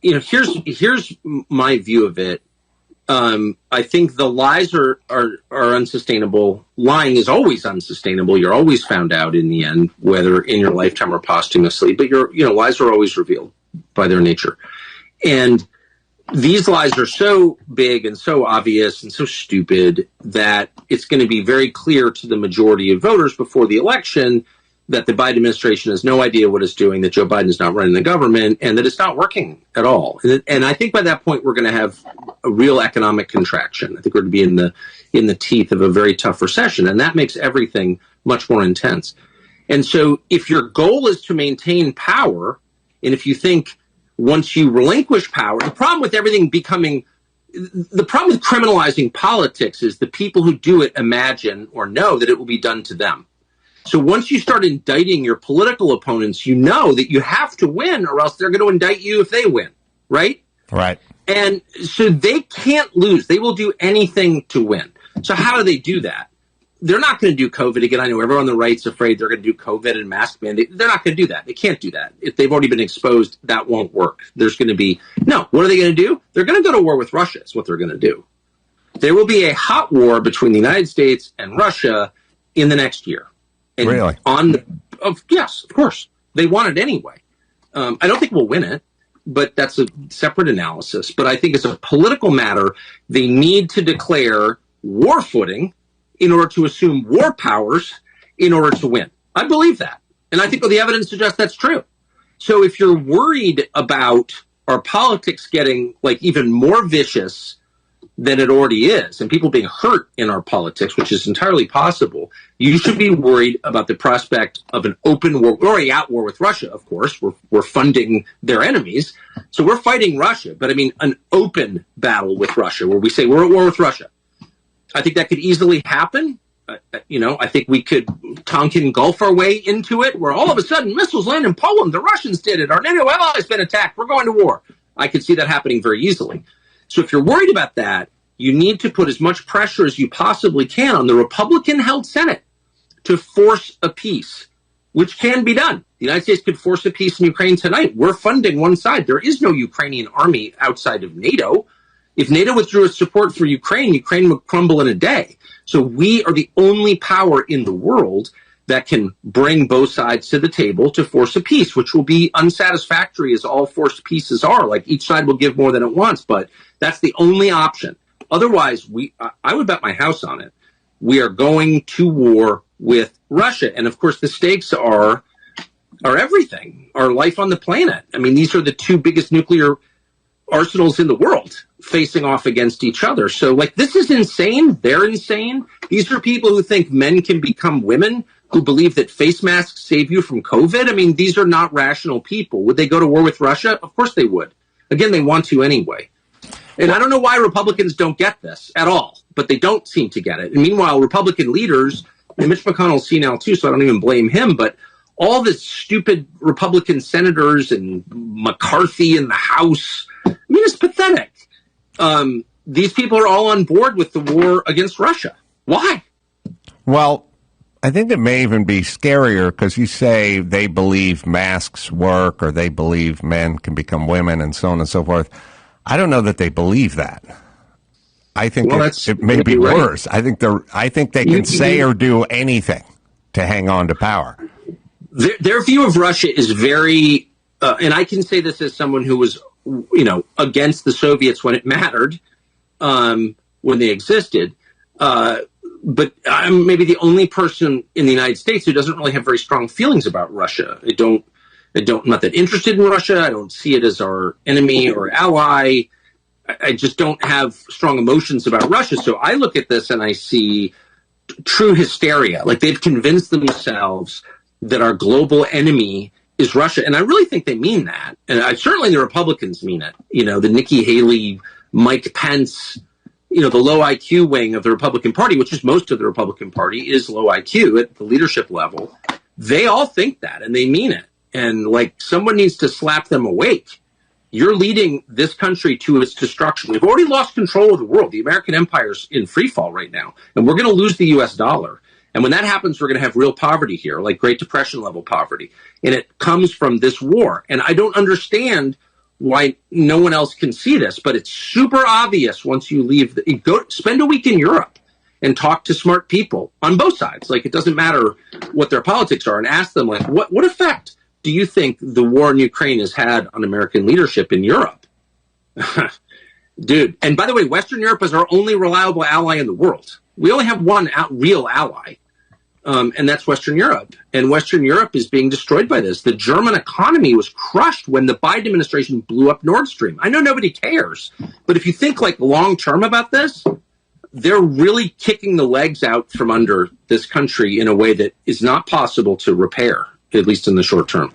here's my view of it. I think the lies are unsustainable. Lying is always unsustainable. You're always found out in the end, whether in your lifetime or posthumously. But lies are always revealed by their nature. And these lies are so big and so obvious and so stupid that it's going to be very clear to the majority of voters before the election that the Biden administration has no idea what it's doing, that Joe Biden is not running the government, and that it's not working at all. And I think by that point, we're going to have a real economic contraction. I think we're going to be in the teeth of a very tough recession, and that makes everything much more intense. And so if your goal is to maintain power, and if you think once you relinquish power, the problem with criminalizing politics is the people who do it imagine or know that it will be done to them. So once you start indicting your political opponents, you know that you have to win or else they're going to indict you if they win, right? Right. And so they can't lose. They will do anything to win. So how do they do that? They're not going to do COVID again. I know everyone on the right's afraid they're going to do COVID and mask mandate. They're not going to do that. They can't do that. If they've already been exposed, that won't work. There's going to be no. What are they going to do? They're going to go to war with Russia. Is what they're going to do. There will be a hot war between the United States and Russia in the next year. And really? Yes, of course. They want it anyway. I don't think we'll win it, but that's a separate analysis. But I think as a political matter, they need to declare war footing in order to assume war powers in order to win. I believe that. And I think the evidence suggests that's true. So if you're worried about our politics getting even more vicious than it already is, and people being hurt in our politics, which is entirely possible, you should be worried about the prospect of an open war. We're already at war with Russia, of course. We're funding their enemies. So we're fighting Russia. But I mean, an open battle with Russia where we say we're at war with Russia. I think that could easily happen. I think we could Tonkin Gulf our way into it, where all of a sudden missiles land in Poland. The Russians did it. Our NATO ally has been attacked. We're going to war. I could see that happening very easily. So if you're worried about that, you need to put as much pressure as you possibly can on the Republican-held Senate to force a peace, which can be done. The United States could force a peace in Ukraine tonight. We're funding one side. There is no Ukrainian army outside of NATO. If NATO withdrew its support for Ukraine, Ukraine would crumble in a day. So we are the only power in the world that can bring both sides to the table to force a peace, which will be unsatisfactory as all forced peaces are. Like each side will give more than it wants, but that's the only option. Otherwise, I would bet my house on it. We are going to war with Russia. And of course, the stakes are everything, our life on the planet. I mean, these are the two biggest nuclear arsenals in the world facing off against each other. So this is insane. They're insane. These are people who think men can become women, who believe that face masks save you from COVID. I mean, these are not rational people. Would they go to war with Russia? Of course they would. Again, they want to anyway. And I don't know why Republicans don't get this at all, but they don't seem to get it. And meanwhile, Republican leaders, and Mitch McConnell's senile too, so I don't even blame him, but all the stupid Republican senators and McCarthy in the House, I mean, it's pathetic. These people are all on board with the war against Russia. Why? Well, I think it may even be scarier because you say they believe masks work or they believe men can become women and so on and so forth. I don't know that they believe that. I think it may be worse. I think they can say or do anything to hang on to power. Their view of Russia is very, and I can say this as someone who was, against the Soviets when it mattered, when they existed. But I'm maybe the only person in the United States who doesn't really have very strong feelings about Russia. I'm not that interested in Russia. I don't see it as our enemy or ally. I just don't have strong emotions about Russia. So I look at this and I see true hysteria. Like they've convinced themselves that our global enemy is Russia. And I really think they mean that. And certainly the Republicans mean it. The Nikki Haley, Mike Pence, the low IQ wing of the Republican Party, which is most of the Republican Party, is low IQ at the leadership level. They all think that and they mean it. And someone needs to slap them awake. You're leading this country to its destruction. We've already lost control of the world. The American empire's in free fall right now. And we're going to lose the U.S. dollar. And when that happens, we're going to have real poverty here, like Great Depression level poverty. And it comes from this war. And I don't understand why no one else can see this, but it's super obvious once you leave. Spend a week in Europe and talk to smart people on both sides. Like, it doesn't matter what their politics are, and ask them, like, what effect do you think the war in Ukraine has had on American leadership in Europe? Dude. And by the way, Western Europe is our only reliable ally in the world. We only have one real ally, and that's Western Europe. And Western Europe is being destroyed by this. The German economy was crushed when the Biden administration blew up Nord Stream. I know nobody cares, but if you think like long term about this, they're really kicking the legs out from under this country in a way that is not possible to repair, at least in the short term.